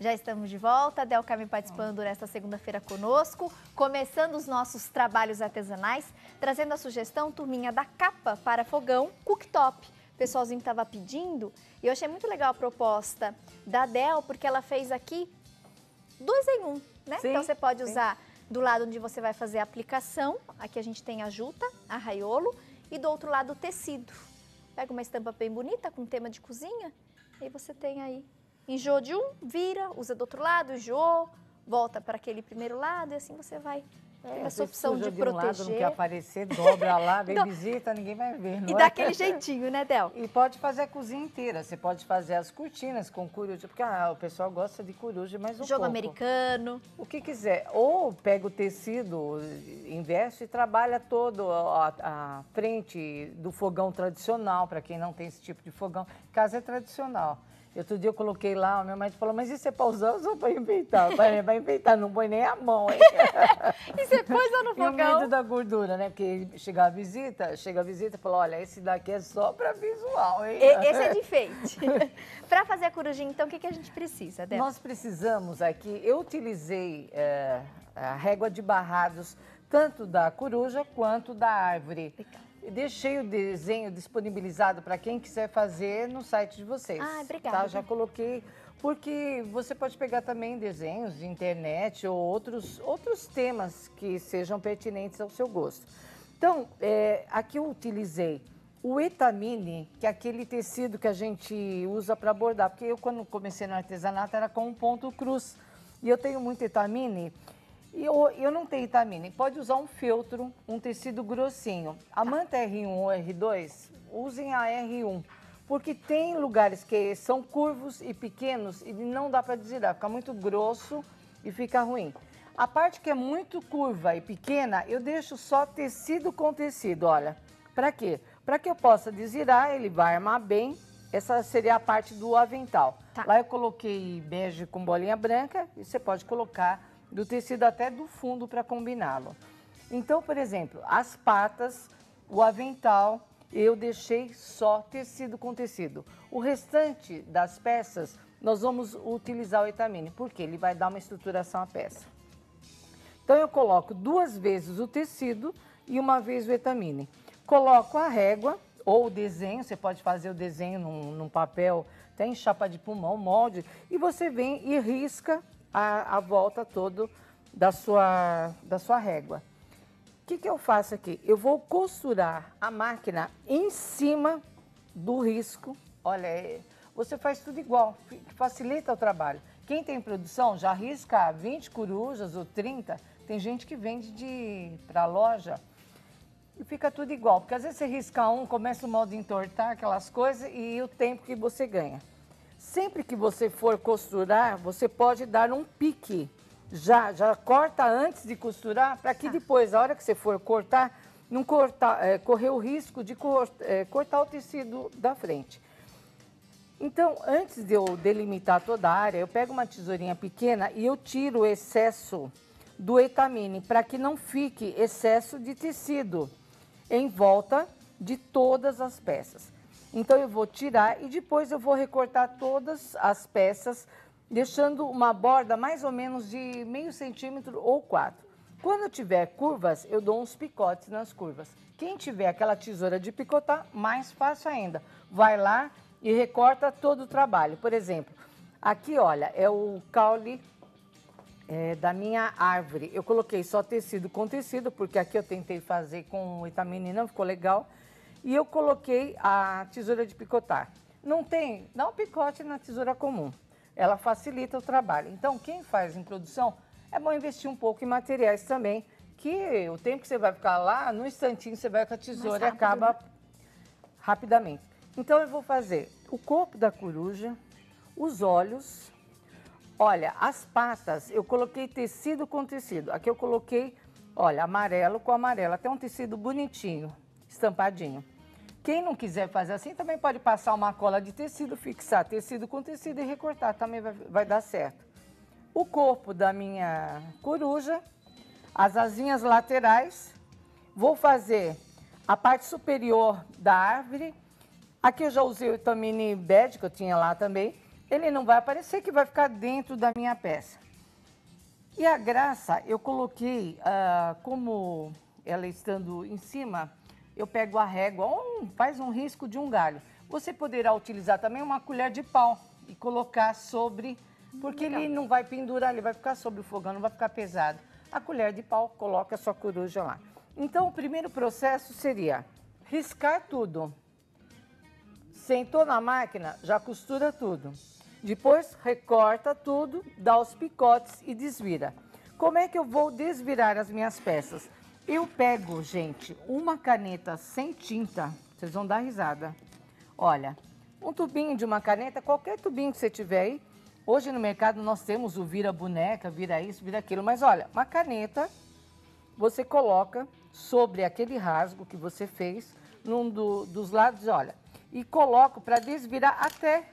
Já estamos de volta, Del Carmen participando nesta segunda-feira conosco, começando os nossos trabalhos artesanais, trazendo a sugestão, turminha, da capa para fogão cooktop. O pessoalzinho estava pedindo e eu achei muito legal a proposta da Del, porque ela fez aqui 2 em 1, né? Sim, então você pode usar do lado onde você vai fazer a aplicação, aqui a gente tem a juta, a raiolo, e do outro lado o tecido. Pega uma estampa bem bonita com tema de cozinha, e você tem aí. Enjoou de um, vira, usa do outro lado, enjoou, volta para aquele primeiro lado e assim você vai ter essa opção de proteger. Um lado, não quer aparecer, dobra lá, vem visita, ninguém vai ver. E dá aquele jeitinho, né, Del? E pode fazer a cozinha inteira. Você pode fazer as cortinas com coruja, porque o pessoal gosta de coruja, mas Jogo americano. O que quiser. Ou pega o tecido, investe e trabalha todo a frente do fogão tradicional, para quem não tem esse tipo de fogão. Casa é tradicional. Outro dia eu coloquei lá, o meu marido falou, mas isso é para usar ou só para enfeitar? Para enfeitar, não põe nem a mão, hein? E você pôs lá no fogão? E o medo da gordura, né? Porque chega a visita e fala, olha, esse daqui é só para visual, hein? Esse é de enfeite. Para fazer a corujinha, então, o que a gente precisa, Del? Nós precisamos aqui, eu utilizei a régua de barrados, tanto da coruja quanto da árvore. Legal. Deixei o desenho disponibilizado para quem quiser fazer no site de vocês. Ah, obrigada. Tá? Já coloquei, porque você pode pegar também desenhos de internet ou outros temas que sejam pertinentes ao seu gosto. Então, aqui eu utilizei o etamine, que é aquele tecido que a gente usa para bordar, porque eu quando comecei no artesanato era com um ponto cruz. E eu tenho muito etamine. E eu não tenho etamine, pode usar um feltro, um tecido grossinho. A manta R1 ou R2, usem a R1, porque tem lugares que são curvos e pequenos e não dá para desvirar, fica muito grosso e fica ruim. A parte que é muito curva e pequena, eu deixo só tecido com tecido, olha. Para quê? Para que eu possa desvirar, ele vai armar bem. Essa seria a parte do avental. Tá. Lá eu coloquei bege com bolinha branca e você pode colocar do tecido até do fundo para combiná-lo. Então, por exemplo, as patas, o avental, eu deixei só tecido com tecido. O restante das peças, nós vamos utilizar o etamine, porque ele vai dar uma estruturação à peça. Então, eu coloco 2 vezes o tecido e 1 vez o etamine. Coloco a régua ou o desenho, você pode fazer o desenho num papel, tem chapa de pulmão, molde, e você vem e risca a volta toda da sua régua. O que eu faço aqui? Eu vou costurar a máquina em cima do risco. Olha, você faz tudo igual, facilita o trabalho. Quem tem produção já risca 20 corujas ou 30. Tem gente que vende para a loja e fica tudo igual. Porque às vezes você risca começa o modo de entortar aquelas coisas e o tempo que você ganha. Sempre que você for costurar, você pode dar um pique. Já corta antes de costurar, para que depois, a hora que você for cortar, não correr o risco de cortar o tecido da frente. Então, antes de eu delimitar toda a área, eu pego uma tesourinha pequena e eu tiro o excesso do etamine, para que não fique excesso de tecido em volta de todas as peças. Então, eu vou tirar e depois eu vou recortar todas as peças, deixando uma borda mais ou menos de meio centímetro ou 4. Quando eu tiver curvas, eu dou uns picotes nas curvas. Quem tiver aquela tesoura de picotar, mais fácil ainda. Vai lá e recorta todo o trabalho. Por exemplo, aqui, olha, é o caule da minha árvore. Eu coloquei só tecido com tecido, porque aqui eu tentei fazer com o etamine e não ficou legal. E eu coloquei a tesoura de picotar. Não tem, dá um picote na tesoura comum. Ela facilita o trabalho. Então, quem faz em produção, é bom investir um pouco em materiais também, que o tempo que você vai ficar lá, no instantinho você vai com a tesoura e acaba rapidamente. Então, eu vou fazer o corpo da coruja, os olhos. Olha, as patas, eu coloquei tecido com tecido. Aqui eu coloquei, olha, amarelo com amarelo, até um tecido bonitinho, estampadinho. Quem não quiser fazer assim, também pode passar uma cola de tecido, fixar tecido com tecido e recortar, também vai dar certo. O corpo da minha coruja, as asinhas laterais, vou fazer a parte superior da árvore. Aqui eu já usei o etamine bege, que eu tinha lá também. ele não vai aparecer, que vai ficar dentro da minha peça. E a graça, eu coloquei, como ela estando em cima, eu pego a régua, faz um risco de um galho. Você poderá utilizar também uma colher de pau e colocar sobre, porque Legal. ele não vai pendurar, ele vai ficar sobre o fogão, não vai ficar pesado. A colher de pau, coloca a sua coruja lá. Então, o primeiro processo seria riscar tudo. Sentou na máquina, já costura tudo. Depois, recorta tudo, dá os picotes e desvira. Como é que eu vou desvirar as minhas peças? Eu pego, gente, uma caneta sem tinta, vocês vão dar risada. Olha, um tubinho de uma caneta, qualquer tubinho que você tiver aí. Hoje no mercado nós temos o vira boneca, vira isso, vira aquilo. Mas olha, uma caneta, você coloca sobre aquele rasgo que você fez, num dos lados, olha. E coloco para desvirar até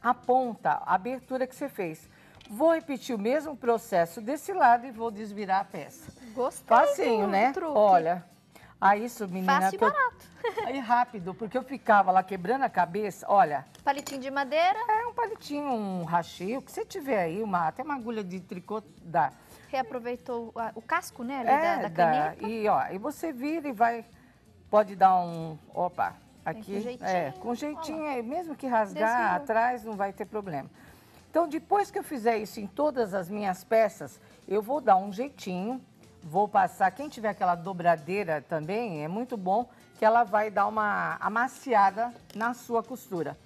a ponta, a abertura que você fez. Vou repetir o mesmo processo desse lado e vou desvirar a peça. Gostei. Facinho, né? Truque. Olha, isso, menina... Fácil e barato. Aí rápido, porque eu ficava lá quebrando a cabeça, olha... Palitinho de madeira. É um palitinho, um rachio, que você tiver aí, até uma agulha de tricô, dá. Reaproveitou o casco, né, ali da caneta. E você vira e pode dar opa, aqui, com jeitinho. Com jeitinho, mesmo que rasgar Desviou. atrás, não vai ter problema. Então, depois que eu fizer isso em todas as minhas peças, eu vou dar um jeitinho, vou passar, quem tiver aquela dobradeira também, é muito bom, que ela vai dar uma amaciada na sua costura.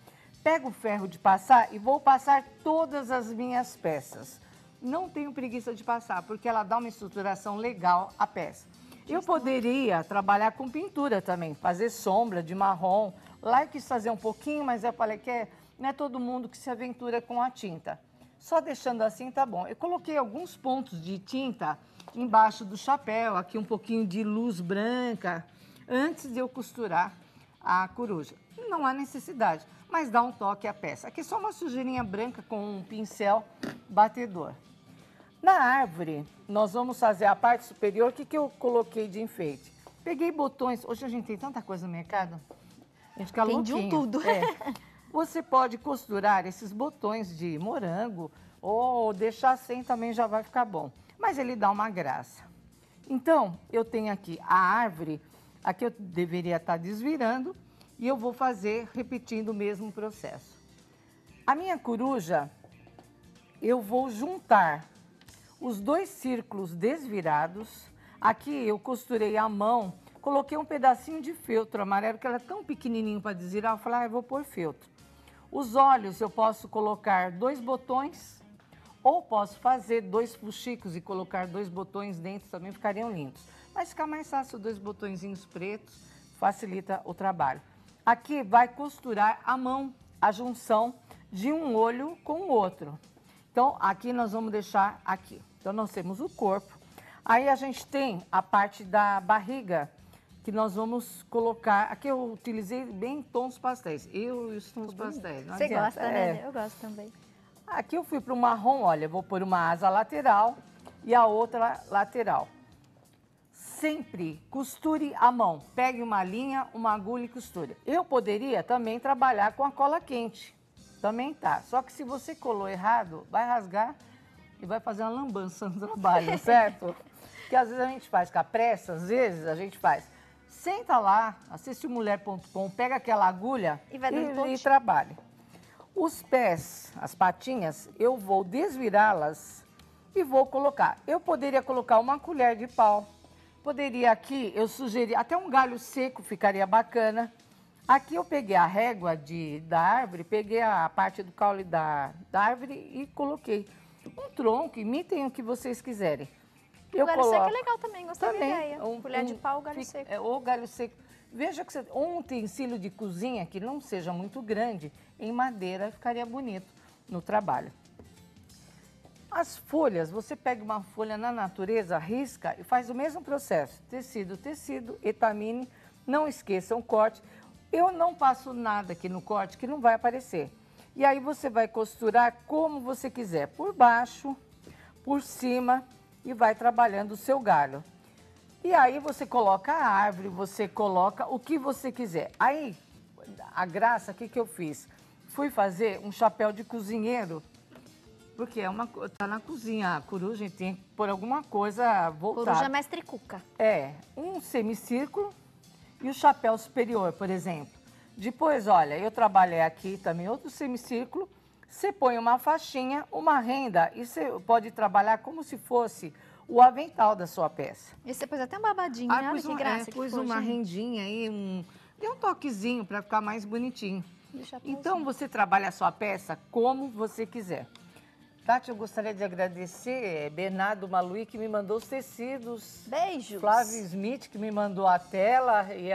Pego o ferro de passar e vou passar todas as minhas peças. Não tenho preguiça de passar, porque ela dá uma estruturação legal à peça. Eu poderia trabalhar com pintura também, fazer sombra de marrom. Lá eu quis fazer um pouquinho, mas eu falei que não é todo mundo que se aventura com a tinta. Só deixando assim tá bom. Eu coloquei alguns pontos de tinta embaixo do chapéu, aqui um pouquinho de luz branca, antes de eu costurar a coruja. Não há necessidade, mas dá um toque à peça. Aqui é só uma sujeirinha branca com um pincel batedor. Na árvore, nós vamos fazer a parte superior. O que eu coloquei de enfeite? Peguei botões. Hoje a gente tem tanta coisa no mercado. A gente fica louquinho. Tem de tudo. Você pode costurar esses botões de morango ou deixar sem também já vai ficar bom. Mas ele dá uma graça. Então, eu tenho aqui a árvore. Aqui eu deveria estar desvirando e eu vou fazer repetindo o mesmo processo. A minha coruja, eu vou juntar os dois círculos desvirados. Aqui eu costurei à mão, coloquei um pedacinho de feltro amarelo, que era tão pequenininho para desvirar, eu falei, eu vou pôr feltro. Os olhos eu posso colocar 2 botões, ou posso fazer 2 fuxicos e colocar 2 botões dentro, também ficariam lindos. Mas fica mais fácil 2 botõezinhos pretos, facilita o trabalho. Aqui vai costurar à mão a junção de um olho com o outro. Então, aqui nós vamos deixar aqui. Então, nós temos o corpo. Aí, a gente tem a parte da barriga, que nós vamos colocar... Aqui eu utilizei bem tons pastéis. Eu e os tons pastéis. Você gosta, né? Eu gosto também. Aqui eu fui para o marrom, olha, eu vou pôr uma asa lateral e a outra lateral. Sempre costure à mão. Pegue uma linha, uma agulha e costure. Eu poderia também trabalhar com a cola quente. Também tá. Só que se você colou errado, vai rasgar e vai fazer uma lambança no trabalho, certo? Porque às vezes a gente faz com a pressa, às vezes a gente faz. Senta lá, assiste mulher.com, pega aquela agulha e trabalhe. Os pés, as patinhas, eu vou desvirá-las e vou colocar. Eu poderia colocar uma colher de pau. Poderia aqui, eu sugeri, até um galho seco ficaria bacana. Aqui eu peguei a régua da árvore, peguei a parte do caule da árvore e coloquei um tronco, imitem o que vocês quiserem. O galho seco é legal também, gostei da ideia. Colher de pau, galho seco. Ou galho seco. Veja que um utensílio de cozinha que não seja muito grande, em madeira ficaria bonito no trabalho. As folhas, você pega uma folha na natureza, risca e faz o mesmo processo. Tecido, tecido, etamine, não esqueçam o corte. Eu não passo nada aqui no corte que não vai aparecer. E aí você vai costurar como você quiser, por baixo, por cima e vai trabalhando o seu galho. E aí você coloca a árvore, você coloca o que você quiser. Aí, a graça, o que eu fiz? fui fazer um chapéu de cozinheiro, porque tá na cozinha, a coruja tem que pôr alguma coisa voltada. Coruja mestre cuca. É, um semicírculo e o chapéu superior, por exemplo. Depois, olha, eu trabalhei aqui também outro semicírculo, você põe uma faixinha, uma renda e você pode trabalhar como se fosse o avental da sua peça. E você pôs até uma babadinha, olha que graça que pus ficou, uma gente. rendinha aí, deu um toquezinho para ficar mais bonitinho. Então, você trabalha a sua peça como você quiser. Tati, eu gostaria de agradecer Bernardo Malui, que me mandou os tecidos. Beijos. Flávio Smith, que me mandou a tela. E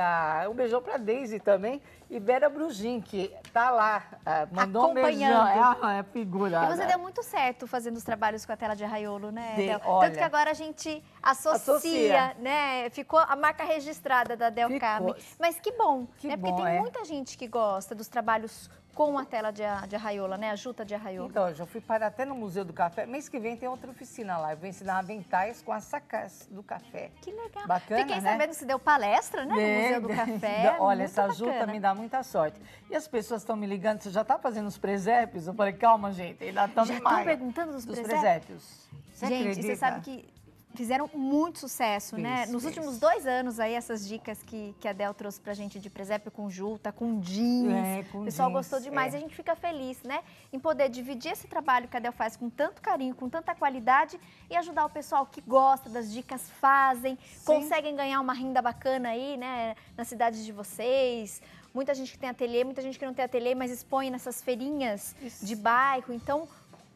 um beijão para Deise também. E Vera Brugin, que tá lá, mandou um beijão. É figura. E você deu muito certo fazendo os trabalhos com a tela de arraiolo, né, Del? Olha, tanto que agora a gente associa, né? Ficou a marca registrada da Del Carmen. Mas que bom, né? Porque tem muita gente que gosta dos trabalhos com a tela de arraiola, né? A juta de arraiola. Então, eu já fui parar até no Museu do Café. Mês que vem tem outra oficina lá. Eu vou ensinar aventais com as sacas do café. Que legal. Bacana, Fiquei né? sabendo que você deu palestra, né? No Museu do Café. Olha, muito essa bacana. juta me dá muita sorte. E as pessoas estão me ligando, você já está fazendo os presépios? Eu falei, calma, gente, ainda estamos Já estão perguntando dos presépios? Você gente, acredita? você sabe que fizeram muito sucesso, né? Nos últimos 2 anos aí, essas dicas que a Del trouxe pra gente de presépio com juta, com jeans. Com o pessoal jeans, gostou demais e a gente fica feliz, né? Em poder dividir esse trabalho que a Del faz com tanto carinho, com tanta qualidade e ajudar o pessoal que gosta das dicas, fazem, conseguem ganhar uma renda bacana aí, né? Nas cidades de vocês. Muita gente que tem ateliê, muita gente que não tem ateliê, mas expõe nessas feirinhas de bairro. Então,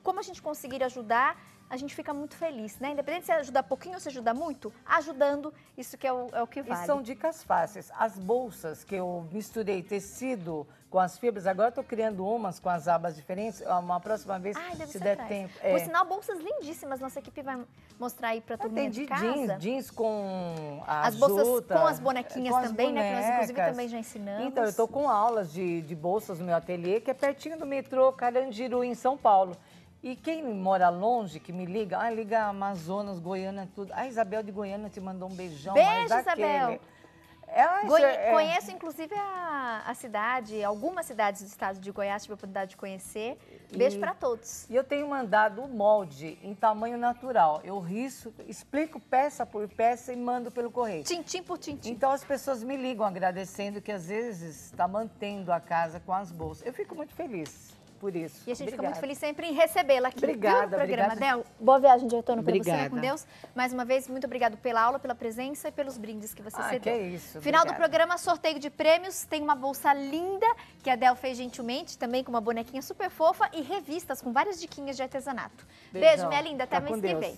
como a gente conseguir ajudar, a gente fica muito feliz, né? Independente se ajuda pouquinho ou se ajuda muito, ajudando, isso que é o que vale. E são dicas fáceis. As bolsas que eu misturei tecido com as fibras, agora estou criando umas com as abas diferentes, uma próxima vez, se der tempo. Por sinal, bolsas lindíssimas, nossa equipe vai mostrar aí para turminha de casa. Jeans com as bolsas juta, com as bonequinhas com também, né? Que nós inclusive também já ensinamos. Então, eu estou com aulas de bolsas no meu ateliê, que é pertinho do metrô Carandiru, em São Paulo. E quem mora longe, que me liga, liga Amazonas, Goiânia, tudo. A Isabel de Goiânia te mandou um beijão. Beijo, Isabel. Ela, conheço, inclusive, a cidade, algumas cidades do estado de Goiás, tive a oportunidade de conhecer. Beijo para todos. E eu tenho mandado o molde em tamanho natural. Eu risco, explico peça por peça e mando pelo correio. Tintim por tintim. Então as pessoas me ligam agradecendo que às vezes está mantendo a casa com as bolsas. Eu fico muito feliz por isso. E a gente fica muito feliz sempre em recebê-la aqui no programa. Obrigada. Del, boa viagem de retorno para você, com Deus. Mais uma vez, muito obrigado pela aula, pela presença e pelos brindes que você cedeu. Que é isso. Final do programa, sorteio de prêmios. Tem uma bolsa linda que a Del fez gentilmente, também com uma bonequinha super fofa e revistas com várias diquinhas de artesanato. Beijo, minha linda. Até mês que vem.